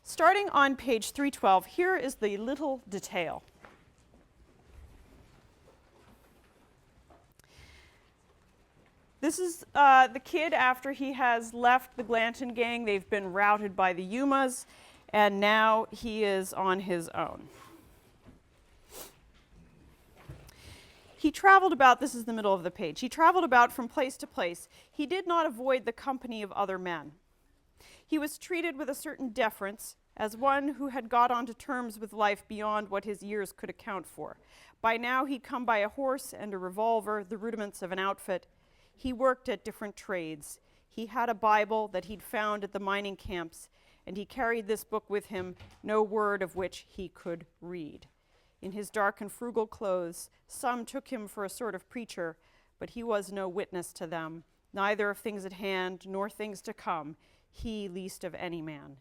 Starting on page 312, here is the little detail. This is the kid after he has left the Glanton gang. They've been routed by the Yumas, and now he is on his own. He traveled about, this is the middle of the page, he traveled about from place to place. He did not avoid the company of other men. He was treated with a certain deference as one who had got onto terms with life beyond what his years could account for. By now he'd come by a horse and a revolver, the rudiments of an outfit. He worked at different trades. He had a Bible that he'd found at the mining camps, and he carried this book with him, no word of which he could read. In his dark and frugal clothes, some took him for a sort of preacher, but he was no witness to them, neither of things at hand nor things to come, he least of any man.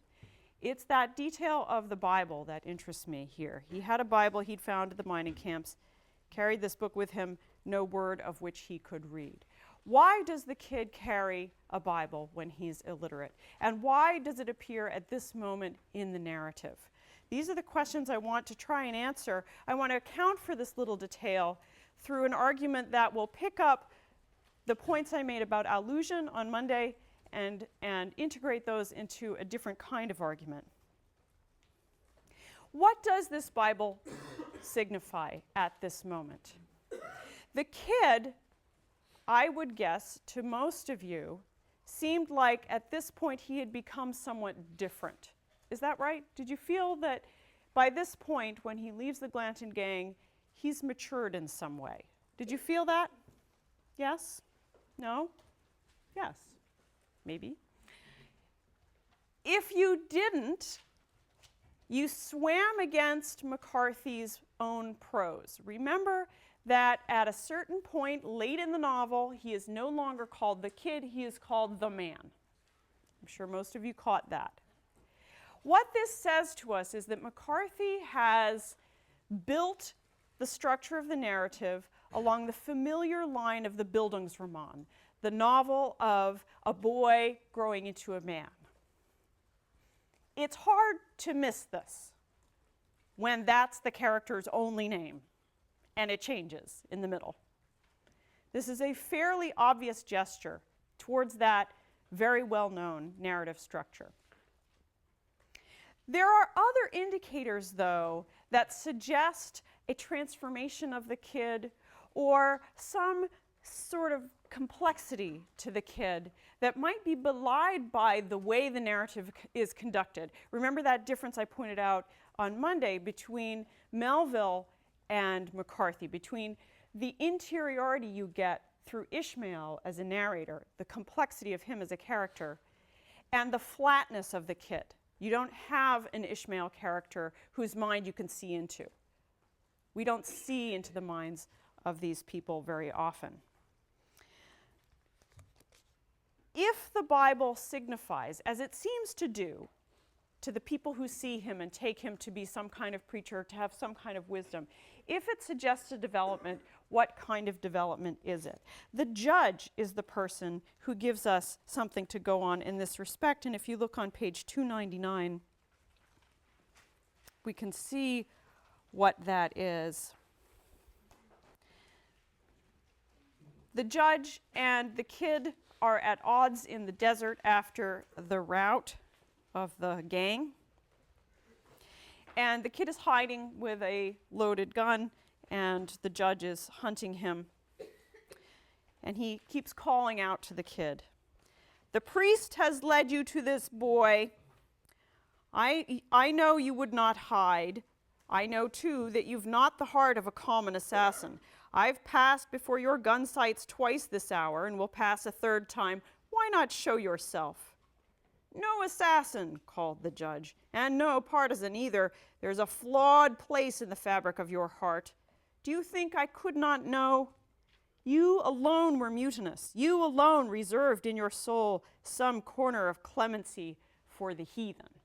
It's that detail of the Bible that interests me here. He had a Bible he'd found at the mining camps, carried this book with him, no word of which he could read. Why does the kid carry a Bible when he's illiterate? And why does it appear at this moment in the narrative? These are the questions I want to try and answer. I want to account for this little detail through an argument that will pick up the points I made about allusion on Monday and integrate those into a different kind of argument. What does this Bible signify at this moment? The kid, I would guess, to most of you, seemed like at this point he had become somewhat different. Is that right? Did you feel that by this point, when he leaves the Glanton gang, he's matured in some way? Did you feel that? Yes? No? Yes? Maybe? If you didn't, you swam against McCarthy's own prose. Remember that at a certain point late in the novel, he is no longer called the kid, he is called the man. I'm sure most of you caught that. What this says to us is that McCarthy has built the structure of the narrative along the familiar line of the Bildungsroman, the novel of a boy growing into a man. It's hard to miss this when that's the character's only name, and it changes in the middle. This is a fairly obvious gesture towards that very well-known narrative structure. There are other indicators, though, that suggest a transformation of the kid or some sort of complexity to the kid that might be belied by the way the narrative is conducted. Remember that difference I pointed out on Monday between Melville and McCarthy, between the interiority you get through Ishmael as a narrator, the complexity of him as a character, and the flatness of the kid. You don't have an Ishmael character whose mind you can see into. We don't see into the minds of these people very often. If the Bible signifies, as it seems to do, to the people who see him and take him to be some kind of preacher, to have some kind of wisdom, if it suggests a development, what kind of development is it? The judge is the person who gives us something to go on in this respect, and if you look on page 299, we can see what that is. The judge and the kid are at odds in the desert after the rout of the gang. And the kid is hiding with a loaded gun, and the judge is hunting him. And he keeps calling out to the kid, "The priest has led you to this boy. I know you would not hide. I know, too, that you've not the heart of a common assassin. I've passed before your gun sights twice this hour and will pass a third time. Why not show yourself?" "No assassin," called the judge, "and no partisan either. There's a flawed place in the fabric of your heart. Do you think I could not know? You alone were mutinous. You alone reserved in your soul some corner of clemency for the heathen."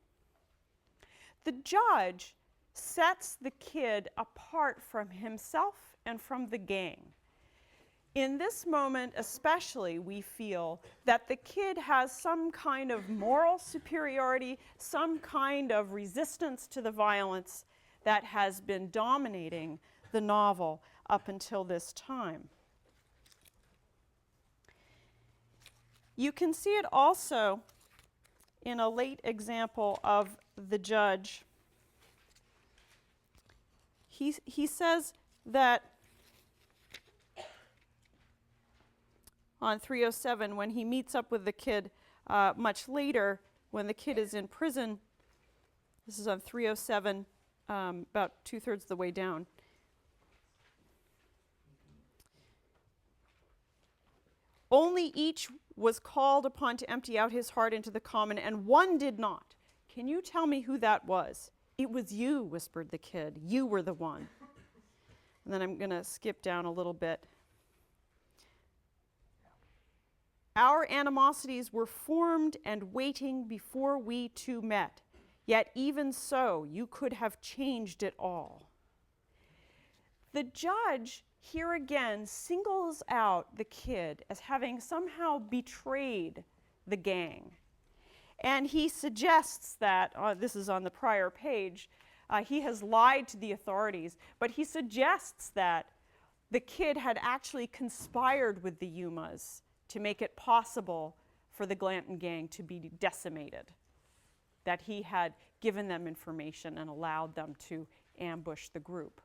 The judge sets the kid apart from himself and from the gang. In this moment especially, we feel that the kid has some kind of moral superiority, some kind of resistance to the violence that has been dominating the novel up until this time. You can see it also in a late example of the judge. He says that on 307, when he meets up with the kid much later, when the kid is in prison, this is on 307, about 2/3 of the way down. Only each was called upon to empty out his heart into the common, and one did not. Can you tell me who that was? It was you, whispered the kid. You were the one. And then I'm going to skip down a little bit. Our animosities were formed and waiting before we two met. Yet even so, you could have changed it all. The judge here again singles out the kid as having somehow betrayed the gang. And he suggests that, this is on the prior page, he has lied to the authorities, but he suggests that the kid had actually conspired with the Yumas to make it possible for the Glanton gang to be decimated, that he had given them information and allowed them to ambush the group.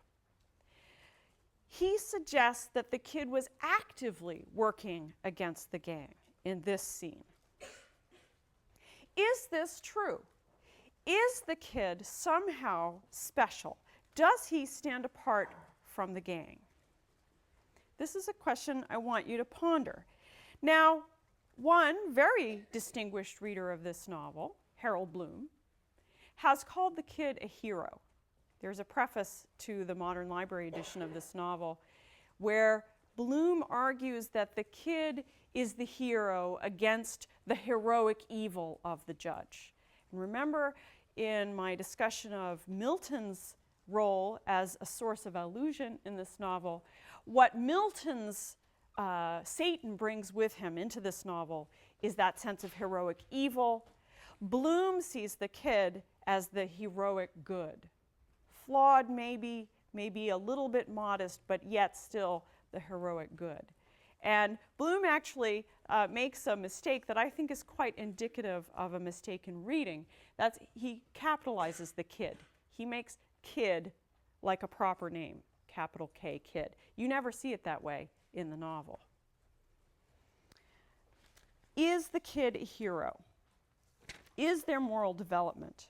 He suggests that the kid was actively working against the gang in this scene. Is this true? Is the kid somehow special? Does he stand apart from the gang? This is a question I want you to ponder. Now, one very distinguished reader of this novel, Harold Bloom, has called the kid a hero. There's a preface to the Modern Library edition of this novel where Bloom argues that the kid is the hero against the heroic evil of the judge. And remember, in my discussion of Milton's role as a source of allusion in this novel, what Milton's Satan brings with him into this novel is that sense of heroic evil. Bloom sees the kid as the heroic good. Flawed maybe a little bit modest, but yet still the heroic good. And Bloom actually makes a mistake that I think is quite indicative of a mistake in reading. That's he capitalizes the kid. He makes kid like a proper name, capital K, kid. You never see it that way in the novel. Is the kid a hero? Is there moral development?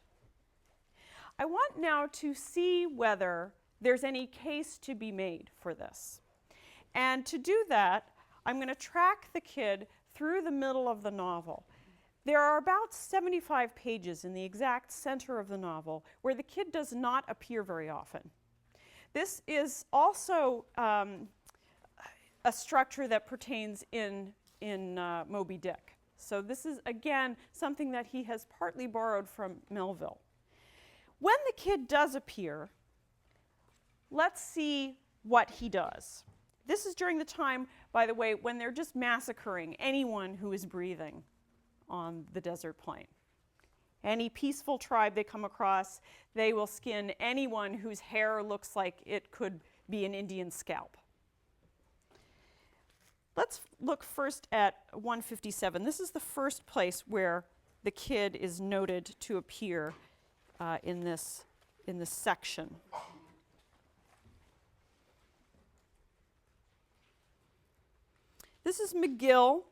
I want now to see whether there's any case to be made for this. And to do that, I'm going to track the kid through the middle of the novel. There are about 75 pages in the exact center of the novel where the kid does not appear very often. This is also a structure that pertains in Moby Dick. So this is, again, something that he has partly borrowed from Melville. When the kid does appear, let's see what he does. This is during the time, by the way, when they're just massacring anyone who is breathing on the desert plain. Any peaceful tribe they come across, they will skin anyone whose hair looks like it could be an Indian scalp. Let's look first at 157. This is the first place where the kid is noted to appear in this section. This is McGill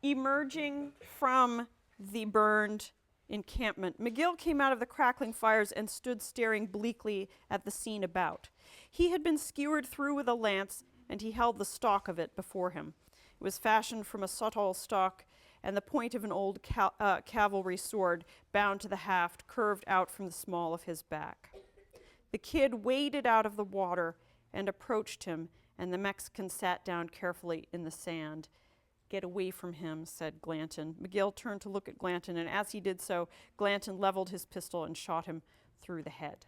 emerging from the burned encampment. McGill came out of the crackling fires and stood staring bleakly at the scene about. He had been skewered through with a lance, and he held the stock of it before him. It was fashioned from a subtle stock, and the point of an old cavalry sword bound to the haft curved out from the small of his back. The kid waded out of the water and approached him, and the Mexican sat down carefully in the sand. "Get away from him," said Glanton. McGill turned to look at Glanton, and as he did so, Glanton leveled his pistol and shot him through the head.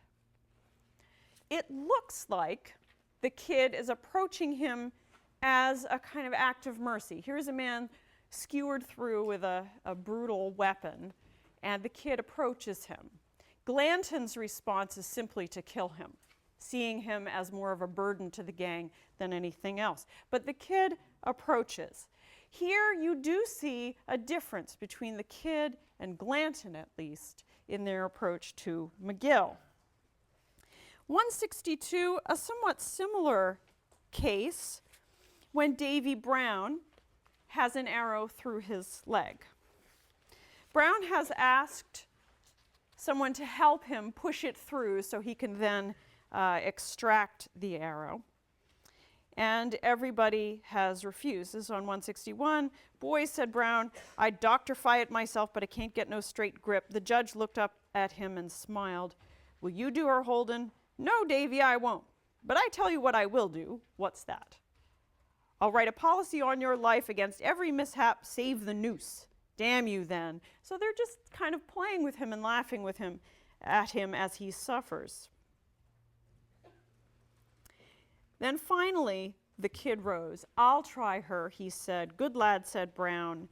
It looks like the kid is approaching him as a kind of act of mercy. Here's a man skewered through with a brutal weapon, and the kid approaches him. Glanton's response is simply to kill him, seeing him as more of a burden to the gang than anything else. But the kid approaches. Here you do see a difference between the kid and Glanton, at least, in their approach to McGill. 162, a somewhat similar case when Davy Brown has an arrow through his leg. Brown has asked someone to help him push it through so he can then extract the arrow. And everybody has refused. This is on 161. Boys, said Brown, I'd doctorify it myself, but I can't get no straight grip. The judge looked up at him and smiled. Will you do her, Holden? No, Davy, I won't. But I tell you what I will do. What's that? I'll write a policy on your life against every mishap save the noose. Damn you then. So they're just kind of playing with him and laughing with him at him as he suffers. Then finally, the kid rose. I'll try her, he said. Good lad, said Brown.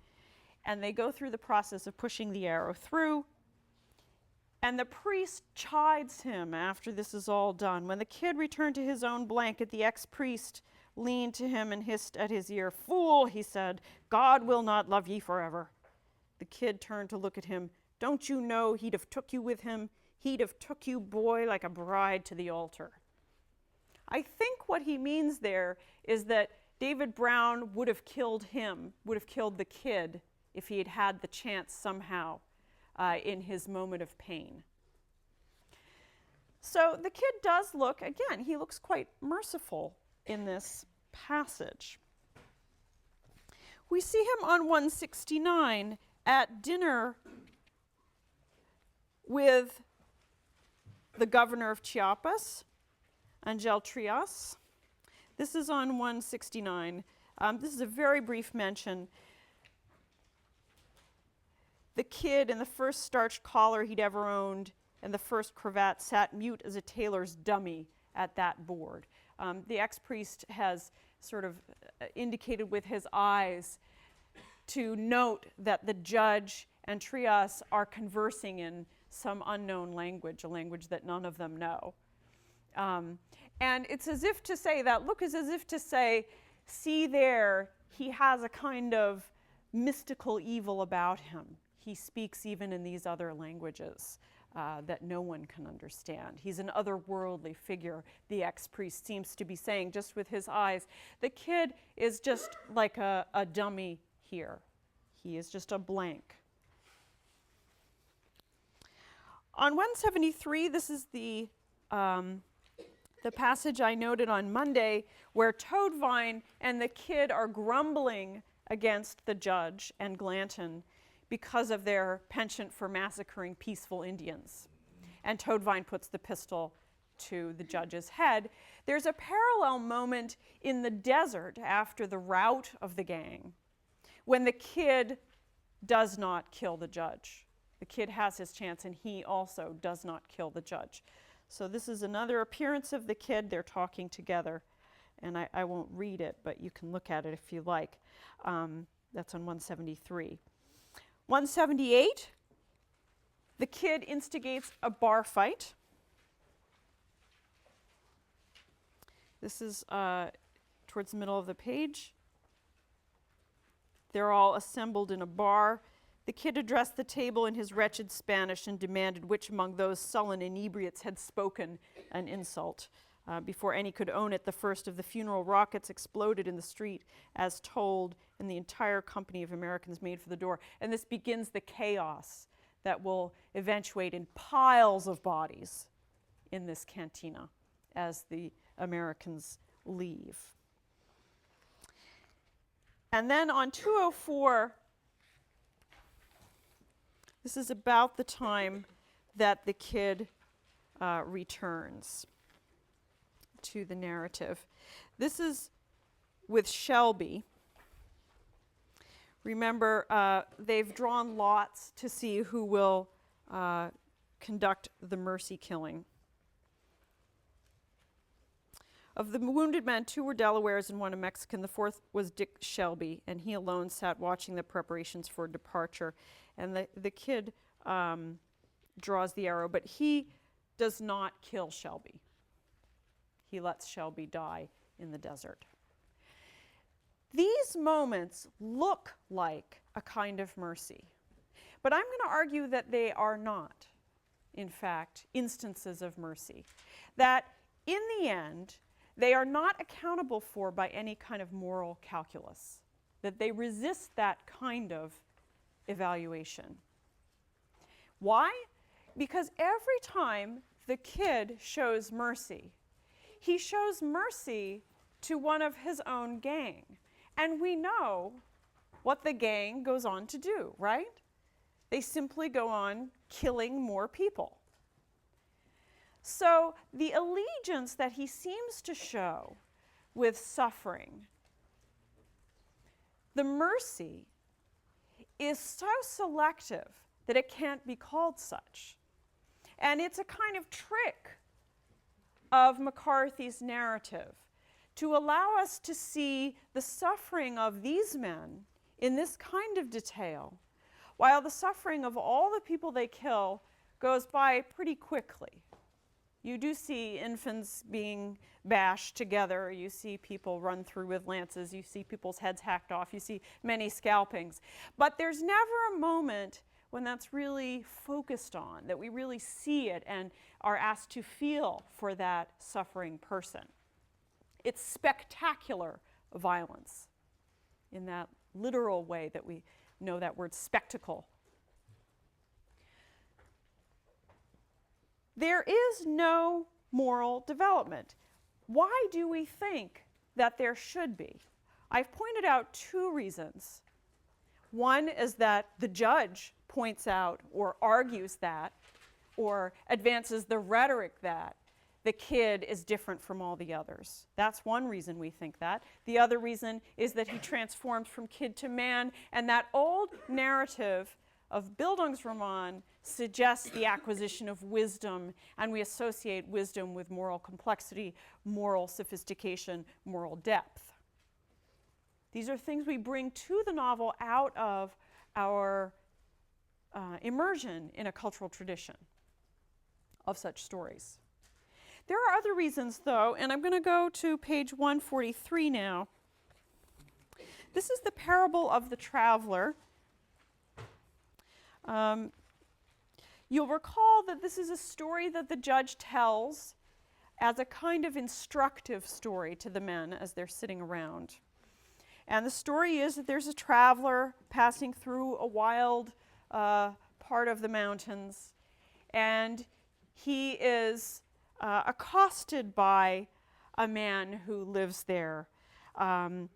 And they go through the process of pushing the arrow through. And the priest chides him after this is all done. When the kid returned to his own blanket, the ex-priest leaned to him and hissed at his ear. Fool, he said, God will not love ye forever. The kid turned to look at him. Don't you know he'd have took you with him? He'd have took you, boy, like a bride to the altar. I think what he means there is that David Brown would have killed him, would have killed the kid if he had had the chance somehow in his moment of pain. So the kid does look, again, he looks quite merciful in this passage. We see him on 169 at dinner with the governor of Chiapas, Angel Trias. This is on 169. This is a very brief mention. The kid in the first starched collar he'd ever owned and the first cravat sat mute as a tailor's dummy at that board. The ex-priest has sort of indicated with his eyes to note that the judge and Trias are conversing in some unknown language, a language that none of them know. And it's as if to say, that look is as if to say, see there, he has a kind of mystical evil about him. He speaks even in these other languages that no one can understand. He's an otherworldly figure, the ex-priest seems to be saying just with his eyes. The kid is just like a dummy here. He is just a blank. On 173, this is the passage I noted on Monday where Toadvine and the kid are grumbling against the judge and Glanton because of their penchant for massacring peaceful Indians. And Toadvine puts the pistol to the judge's head. There's a parallel moment in the desert after the rout of the gang when the kid does not kill the judge. The kid has his chance and he also does not kill the judge. So this is another appearance of the kid. They're talking together. And I won't read it, but you can look at it if you like. That's on 173. 178, the kid instigates a bar fight. This is towards the middle of the page. They're all assembled in a bar. The kid addressed the table in his wretched Spanish and demanded which among those sullen inebriates had spoken an insult. Before any could own it, the first of the funeral rockets exploded in the street as told, and the entire company of Americans made for the door. And this begins the chaos that will eventuate in piles of bodies in this cantina as the Americans leave. And then on 204, this is about the time that the kid returns to the narrative. This is with Shelby. Remember, they've drawn lots to see who will conduct the mercy killing. Of the wounded men, 2 were Delawares and 1 a Mexican. The 4th was Dick Shelby, and he alone sat watching the preparations for departure. And the kid draws the arrow, but he does not kill Shelby. He lets Shelby die in the desert. These moments look like a kind of mercy, but I'm going to argue that they are not, in fact, instances of mercy. That in the end, they are not accountable for by any kind of moral calculus, that they resist that kind of evaluation. Why? Because every time the kid shows mercy, he shows mercy to one of his own gang. And we know what the gang goes on to do, right? They simply go on killing more people. So the allegiance that he seems to show with suffering, the mercy, is so selective that it can't be called such. And it's a kind of trick of McCarthy's narrative to allow us to see the suffering of these men in this kind of detail, while the suffering of all the people they kill goes by pretty quickly. You do see infants being bashed together. You see people run through with lances. You see people's heads hacked off. You see many scalpings. But there's never a moment when that's really focused on, that we really see it and are asked to feel for that suffering person. It's spectacular violence in that literal way that we know that word spectacle. There is no moral development. Why do we think that there should be? I've pointed out 2 reasons. One is that the judge points out or argues that or advances the rhetoric that the kid is different from all the others. That's one reason we think that. The other reason is that he transforms from kid to man, and that old narrative of Bildungsroman suggests the acquisition of wisdom, and we associate wisdom with moral complexity, moral sophistication, moral depth. These are things we bring to the novel out of our immersion in a cultural tradition of such stories. There are other reasons, though, and I'm going to go to page 143 now. This is the parable of the traveler. You'll recall that this is a story that the judge tells as a kind of instructive story to the men as they're sitting around. And the story is that there's a traveler passing through a wild part of the mountains, and he is accosted by a man who lives there. The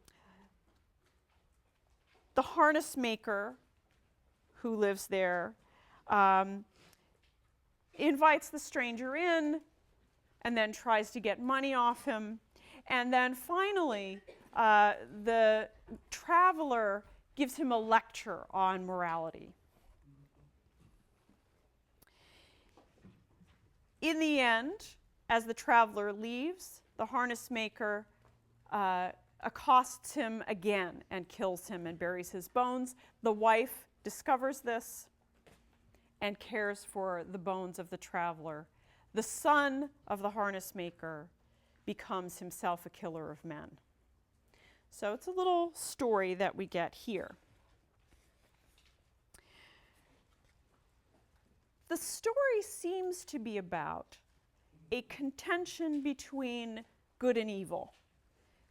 harness maker who lives there invites the stranger in and then tries to get money off him. And then finally, the traveler gives him a lecture on morality. In the end, as the traveler leaves, the harness maker accosts him again and kills him and buries his bones. The wife discovers this and cares for the bones of the traveler. The son of the harness maker becomes himself a killer of men. So it's a little story that we get here. The story seems to be about a contention between good and evil,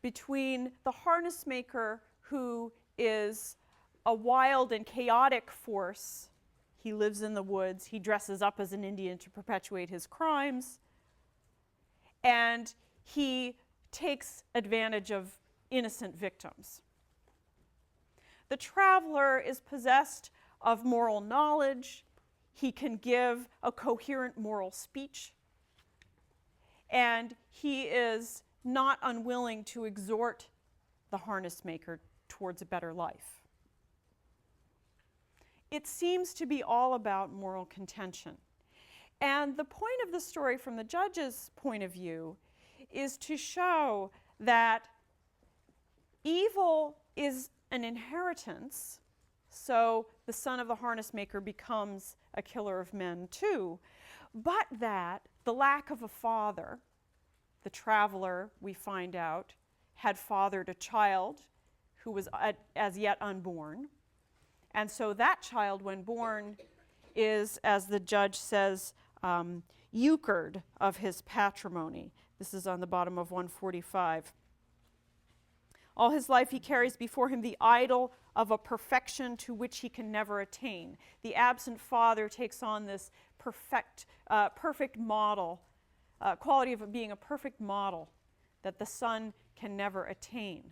between the harness maker, who is a wild and chaotic force. He lives in the woods. He dresses up as an Indian to perpetuate his crimes. And he takes advantage of innocent victims. The traveler is possessed of moral knowledge. He can give a coherent moral speech. And he is not unwilling to exhort the harness maker towards a better life. It seems to be all about moral contention. And the point of the story from the judge's point of view is to show that evil is an inheritance, so the son of the harness maker becomes a killer of men too, but that the lack of a father, the traveler, we find out, had fathered a child who was as yet unborn. And so that child, when born, is, as the judge says, euchred of his patrimony. This is on the bottom of 145. All his life he carries before him the idol of a perfection to which he can never attain. The absent father takes on this perfect model, quality of being a perfect model that the son can never attain.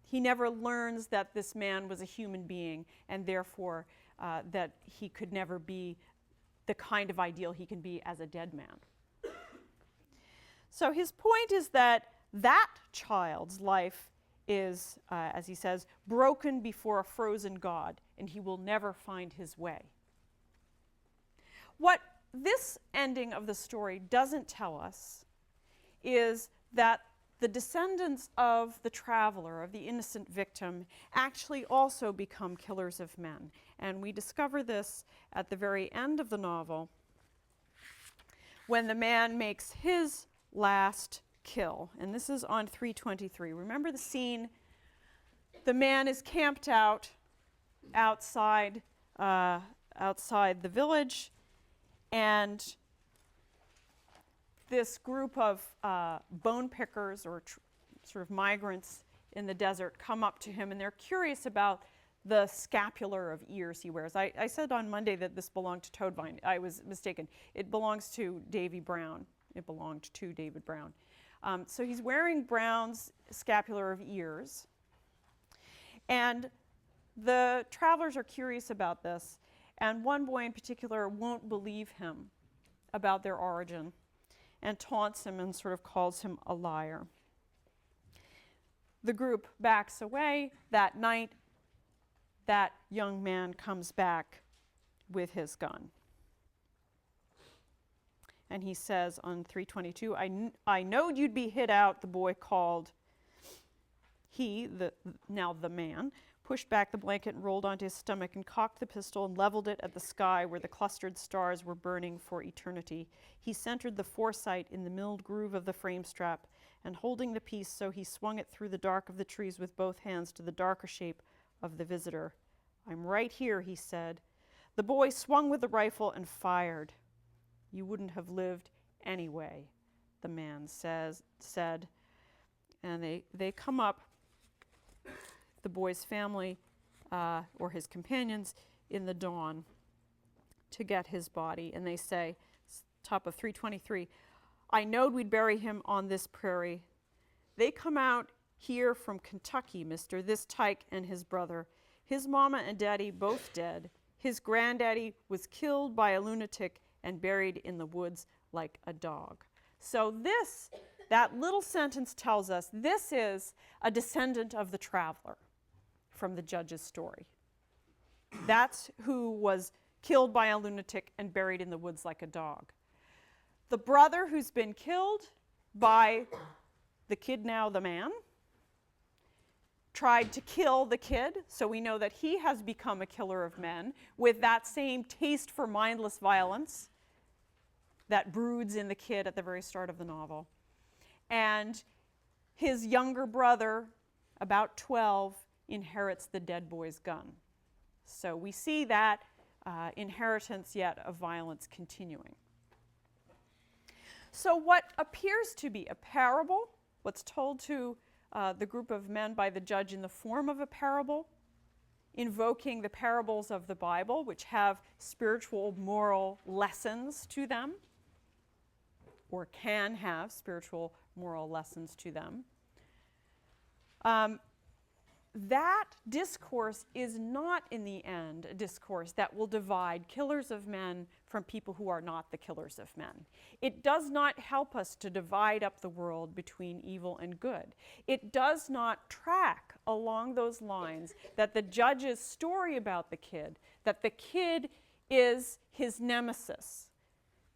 He never learns that this man was a human being, and therefore that he could never be the kind of ideal he can be as a dead man. So his point is that that child's life is, as he says, broken before a frozen God, and he will never find his way. What this ending of the story doesn't tell us is that the descendants of the traveler, of the innocent victim, actually also become killers of men. And we discover this at the very end of the novel, when the man makes his last kill. And this is on 323. Remember the scene? The man is camped out outside the village, and this group of bone pickers or sort of migrants in the desert come up to him, and they're curious about the scapular of ears he wears. I said on Monday that this belonged to Toadvine. I was mistaken. It belongs to Davy Brown. It belonged to David Brown. So he's wearing Brown's scapular of ears. And the travelers are curious about this. And one boy in particular won't believe him about their origin and taunts him and sort of calls him a liar. The group backs away. That night, that young man comes back with his gun. And he says on 322, I knowed you'd be hit out, the boy called. He, now the man, pushed back the blanket and rolled onto his stomach and cocked the pistol and leveled it at the sky where the clustered stars were burning for eternity. He centered the foresight in the milled groove of the frame strap, and holding the piece so he swung it through the dark of the trees with both hands to the darker shape of the visitor. I'm right here, he said. The boy swung with the rifle and fired. You wouldn't have lived anyway, the man said. And they come up, the boy's family or his companions, in the dawn to get his body. And they say, top of 323, I knowed we'd bury him on this prairie. They come out here from Kentucky, mister, this tyke and his brother. His mama and daddy both dead. His granddaddy was killed by a lunatic and buried in the woods like a dog. So that little sentence tells us this is a descendant of the traveler from the judge's story. That's who was killed by a lunatic and buried in the woods like a dog. The brother who's been killed by the kid, now the man, tried to kill the kid, so we know that he has become a killer of men with that same taste for mindless violence that broods in the kid at the very start of the novel. And his younger brother, about 12, inherits the dead boy's gun. So we see that inheritance yet of violence continuing. So what appears to be a parable, what's told to the group of men by the judge in the form of a parable, invoking the parables of the Bible, which have spiritual, moral lessons to them, or can have spiritual, moral lessons to them. That discourse is not, in the end, a discourse that will divide killers of men from people who are not the killers of men. It does not help us to divide up the world between evil and good. It does not track along those lines that the judge's story about the kid, that the kid is his nemesis,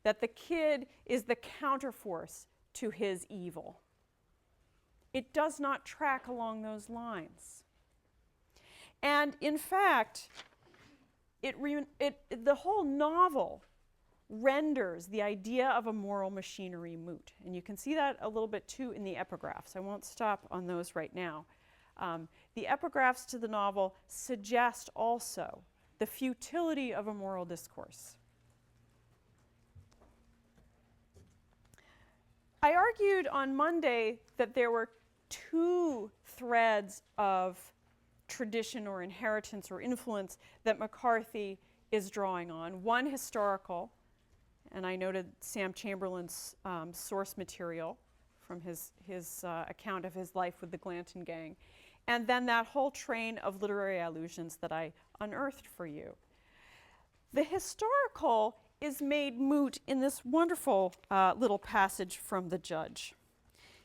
that the kid is the counterforce to his evil. It does not track along those lines. And in fact, the whole novel renders the idea of a moral machinery moot. And you can see that a little bit too in the epigraphs. I won't stop on those right now. The epigraphs to the novel suggest also the futility of a moral discourse. I argued on Monday that there were two threads of tradition or inheritance or influence that McCarthy is drawing on. One historical, and I noted Sam Chamberlain's source material from his account of his life with the Glanton Gang, and then that whole train of literary allusions that I unearthed for you. The historical is made moot in this wonderful little passage from the judge.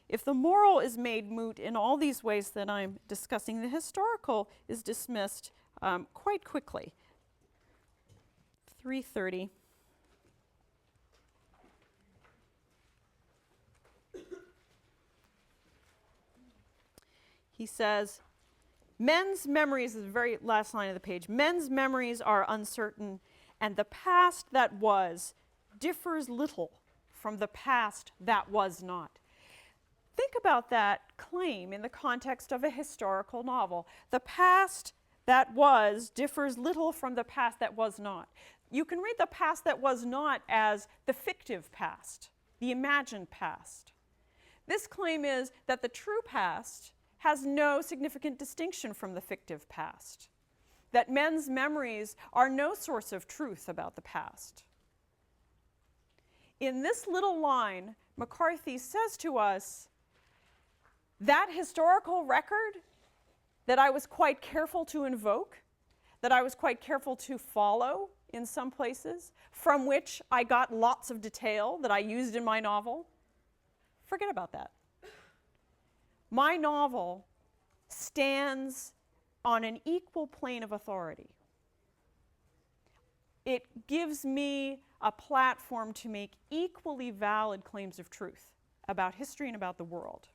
If the moral is made moot in all these ways that I'm discussing, the historical is dismissed quite quickly. 330. He says, men's memories, is the very last line of the page, men's memories are uncertain, and the past that was differs little from the past that was not. Think about that claim in the context of a historical novel. The past that was differs little from the past that was not. You can read the past that was not as the fictive past, the imagined past. This claim is that the true past has no significant distinction from the fictive past, that men's memories are no source of truth about the past. In this little line, McCarthy says to us, that historical record that I was quite careful to invoke, that I was quite careful to follow in some places, from which I got lots of detail that I used in my novel, forget about that. My novel stands on an equal plane of authority. It gives me a platform to make equally valid claims of truth about history and about the world.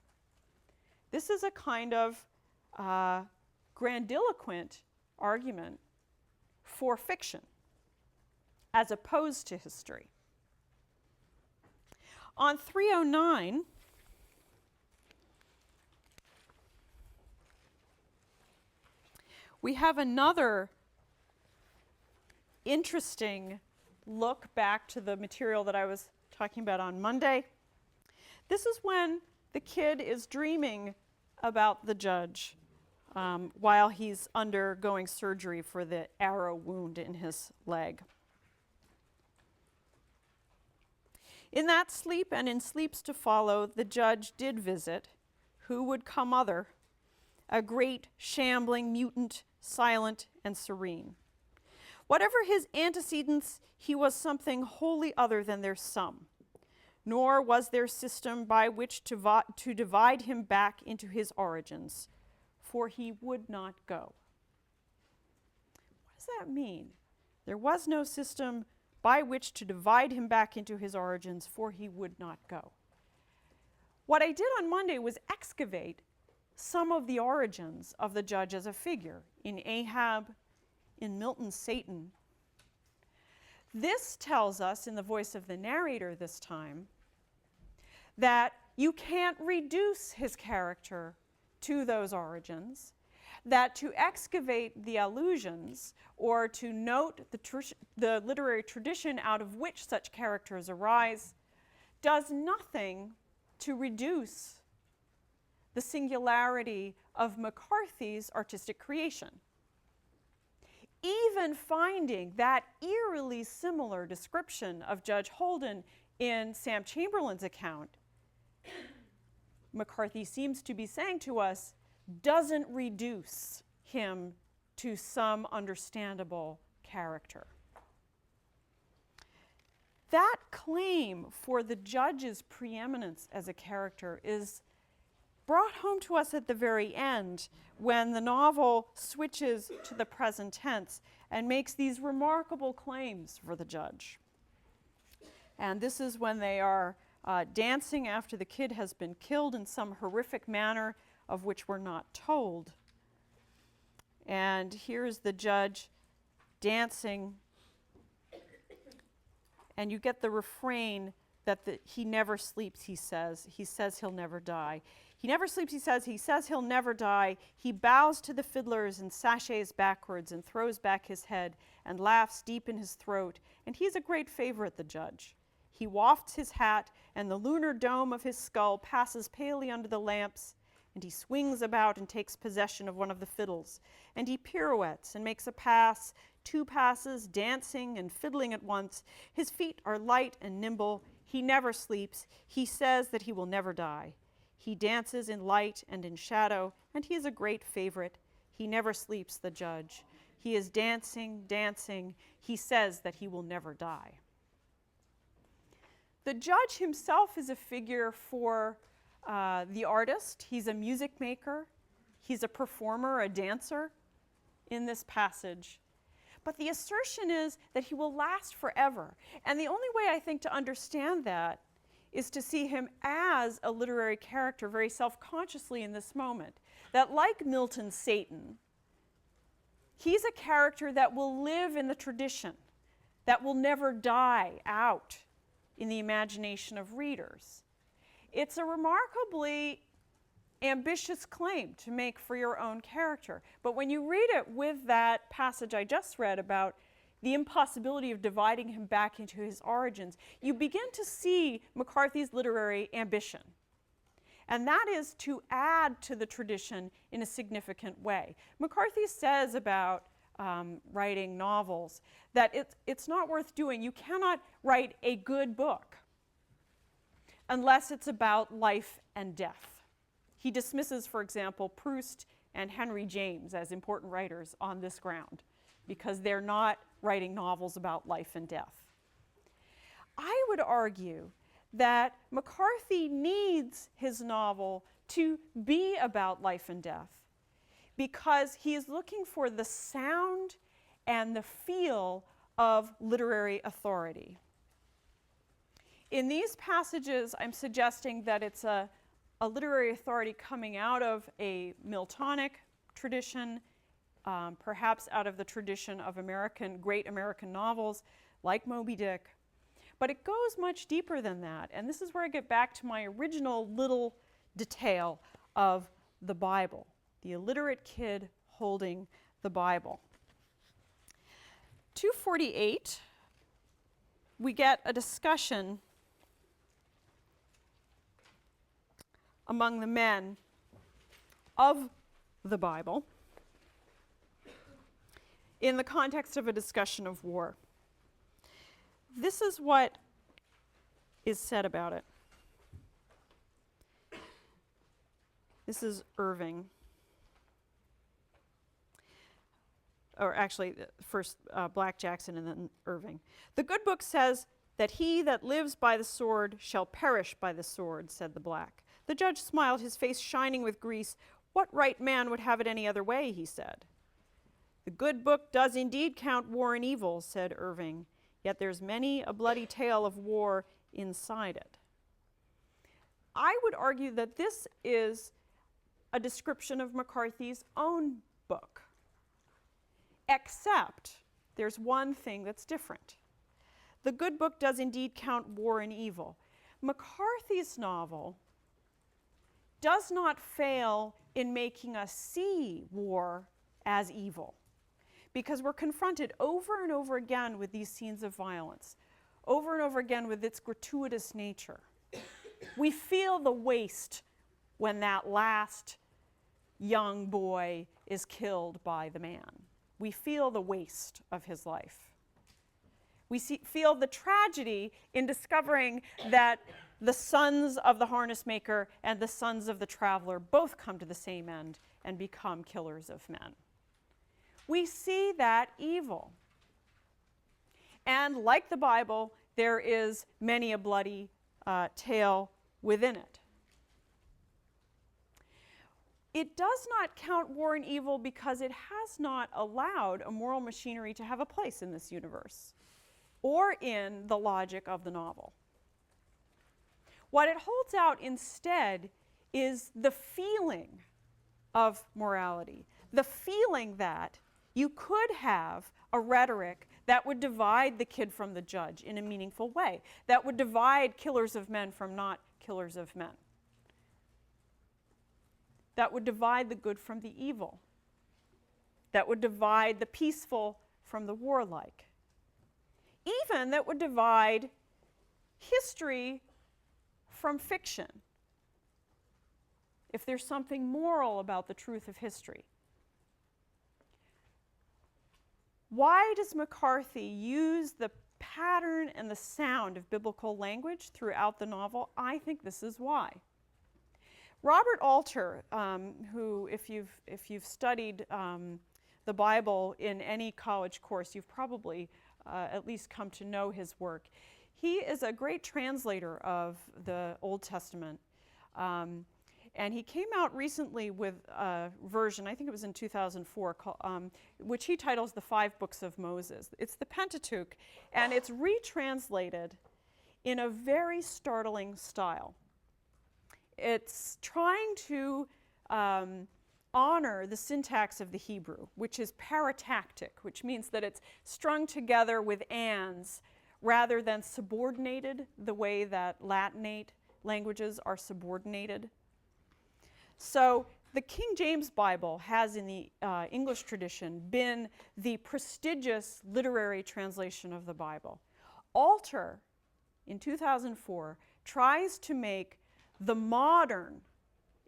This is a kind of grandiloquent argument for fiction as opposed to history. On 309, we have another interesting look back to the material that I was talking about on Monday. This is when the kid is dreaming about the judge while he's undergoing surgery for the arrow wound in his leg. In that sleep and in sleeps to follow, the judge did visit, who would come other, a great, shambling, mutant, silent, and serene. Whatever his antecedents, he was something wholly other than their sum, nor was there system by which to divide him back into his origins, for he would not go. What does that mean? There was no system by which to divide him back into his origins, for he would not go. What I did on Monday was excavate some of the origins of the judge as a figure in Ahab, in Milton's Satan. This tells us, in the voice of the narrator this time, that you can't reduce his character to those origins, that to excavate the allusions or to note the literary tradition out of which such characters arise does nothing to reduce the singularity of McCarthy's artistic creation. Even finding that eerily similar description of Judge Holden in Sam Chamberlain's account, McCarthy seems to be saying to us, doesn't reduce him to some understandable character. That claim for the judge's preeminence as a character is brought home to us at the very end when the novel switches to the present tense and makes these remarkable claims for the judge. And this is when they are dancing after the kid has been killed in some horrific manner of which we're not told. And here's the judge dancing, and you get the refrain that he never sleeps, he says. He says he'll never die. He never sleeps, he says he'll never die. He bows to the fiddlers and sashays backwards and throws back his head and laughs deep in his throat. And he's a great favorite, the judge. He wafts his hat, and the lunar dome of his skull passes palely under the lamps, and he swings about and takes possession of one of the fiddles. And he pirouettes and makes a pass, 2 passes, dancing and fiddling at once. His feet are light and nimble. He never sleeps. He says that he will never die. He dances in light and in shadow, and he is a great favorite. He never sleeps, the judge. He is dancing, dancing. He says that he will never die. The judge himself is a figure for the artist. He's a music maker. He's a performer, a dancer in this passage. But the assertion is that he will last forever. And the only way I think to understand that is to see him as a literary character very self-consciously in this moment. That like Milton's Satan, he's a character that will live in the tradition, that will never die out in the imagination of readers. It's a remarkably ambitious claim to make for your own character. But when you read it with that passage I just read about the impossibility of dividing him back into his origins, you begin to see McCarthy's literary ambition. And that is to add to the tradition in a significant way. McCarthy says about writing novels that it's not worth doing. You cannot write a good book unless it's about life and death. He dismisses, for example, Proust and Henry James as important writers on this ground because they're not writing novels about life and death. I would argue that McCarthy needs his novel to be about life and death because he is looking for the sound and the feel of literary authority. In these passages, I'm suggesting that it's a literary authority coming out of a Miltonic tradition, perhaps out of the tradition of great American novels like Moby Dick. But it goes much deeper than that. And this is where I get back to my original little detail of the Bible, the illiterate kid holding the Bible. 248, we get a discussion among the men of the Bible in the context of a discussion of war. This is what is said about it. This is Irving. Or actually, first Black Jackson and then Irving. The good book says that he that lives by the sword shall perish by the sword, said the Black. The judge smiled, his face shining with grease. What right man would have it any other way, he said. The good book does indeed count war and evil, said Irving. Yet there's many a bloody tale of war inside it. I would argue that this is a description of McCarthy's own book, except there's one thing that's different. The good book does indeed count war and evil. McCarthy's novel does not fail in making us see war as evil, because we're confronted over and over again with these scenes of violence, over and over again with its gratuitous nature. We feel the waste when that last young boy is killed by the man. We feel the waste of his life. We feel the tragedy in discovering that the sons of the harness maker and the sons of the traveler both come to the same end and become killers of men. We see that evil. And like the Bible, there is many a bloody tale within it. It does not count war and evil because it has not allowed a moral machinery to have a place in this universe or in the logic of the novel. What it holds out instead is the feeling of morality, the feeling that you could have a rhetoric that would divide the kid from the judge in a meaningful way, that would divide killers of men from not killers of men, that would divide the good from the evil, that would divide the peaceful from the warlike, even that would divide history from fiction, if there's something moral about the truth of history. Why does McCarthy use the pattern and the sound of biblical language throughout the novel? I think this is why. Robert Alter, who, if you've studied the Bible in any college course, you've probably at least come to know his work. He is a great translator of the Old Testament. And he came out recently with a version, I think it was in 2004, which he titles The Five Books of Moses. It's the Pentateuch, and it's retranslated in a very startling style. It's trying to honor the syntax of the Hebrew, which is paratactic, which means that it's strung together with ands rather than subordinated the way that Latinate languages are subordinated. So the King James Bible has, in the English tradition, been the prestigious literary translation of the Bible. Alter, in 2004, tries to make the modern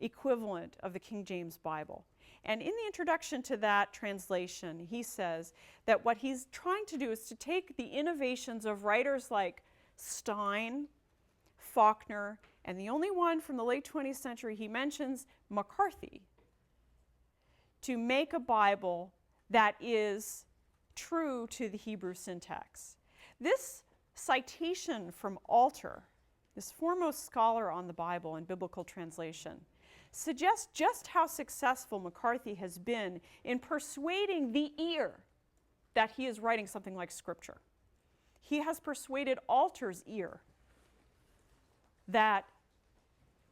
equivalent of the King James Bible. And in the introduction to that translation, he says that what he's trying to do is to take the innovations of writers like Stein, Faulkner, and the only one from the late 20th century he mentions, McCarthy, to make a Bible that is true to the Hebrew syntax. This citation from Alter, this foremost scholar on the Bible and biblical translation, suggests just how successful McCarthy has been in persuading the ear that he is writing something like Scripture. He has persuaded Alter's ear that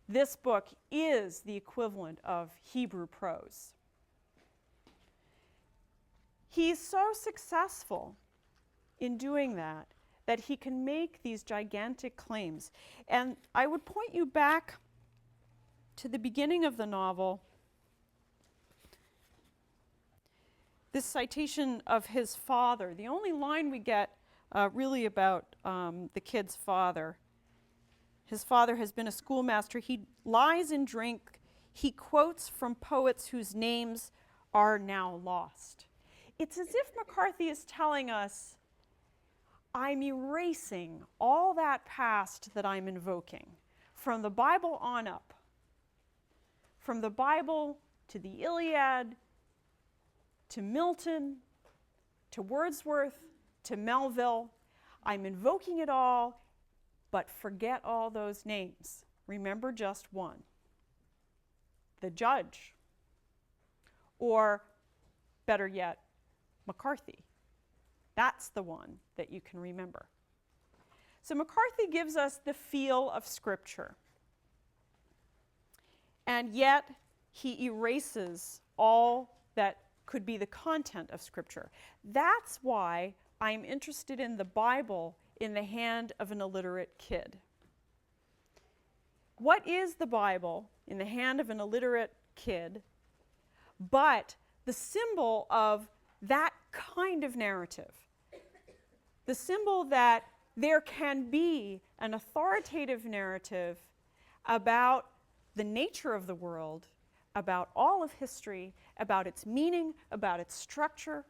this book is the equivalent of Hebrew prose. He's so successful in doing that that he can make these gigantic claims. And I would point you back to the beginning of the novel, this citation of his father. The only line we get really about the kid's father. His father has been a schoolmaster. He lies in drink. He quotes from poets whose names are now lost. It's as if McCarthy is telling us, I'm erasing all that past that I'm invoking, from the Bible on up, from the Bible to the Iliad, to Milton, to Wordsworth, to Melville. I'm invoking it all, but forget all those names. Remember just one, the judge, or better yet, McCarthy. That's the one that you can remember. So McCarthy gives us the feel of Scripture, and yet he erases all that could be the content of Scripture. That's why I'm interested in the Bible in the hand of an illiterate kid. What is the Bible in the hand of an illiterate kid but the symbol of that kind of narrative? The symbol that there can be an authoritative narrative about the nature of the world, about all of history, about its meaning, about its structure.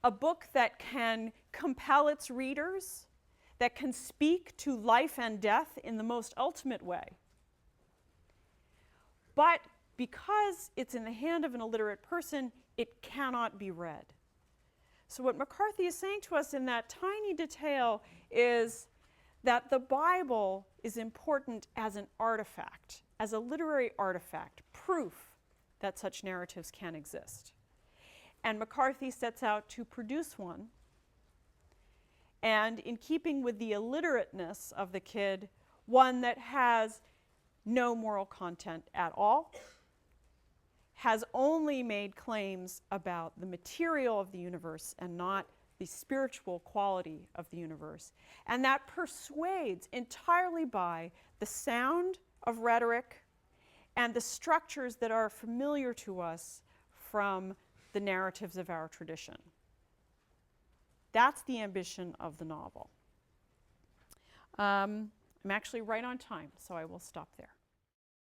A book that can compel its readers, that can speak to life and death in the most ultimate way. But because it's in the hand of an illiterate person, it cannot be read. So what McCarthy is saying to us in that tiny detail is that the Bible is important as an artifact, as a literary artifact, proof that such narratives can exist. And McCarthy sets out to produce one. And in keeping with the illiterateness of the kid, one that has no moral content at all, has only made claims about the material of the universe and not the spiritual quality of the universe, and that persuades entirely by the sound of rhetoric and the structures that are familiar to us from the narratives of our tradition. That's the ambition of the novel. I'm actually right on time, so I will stop there.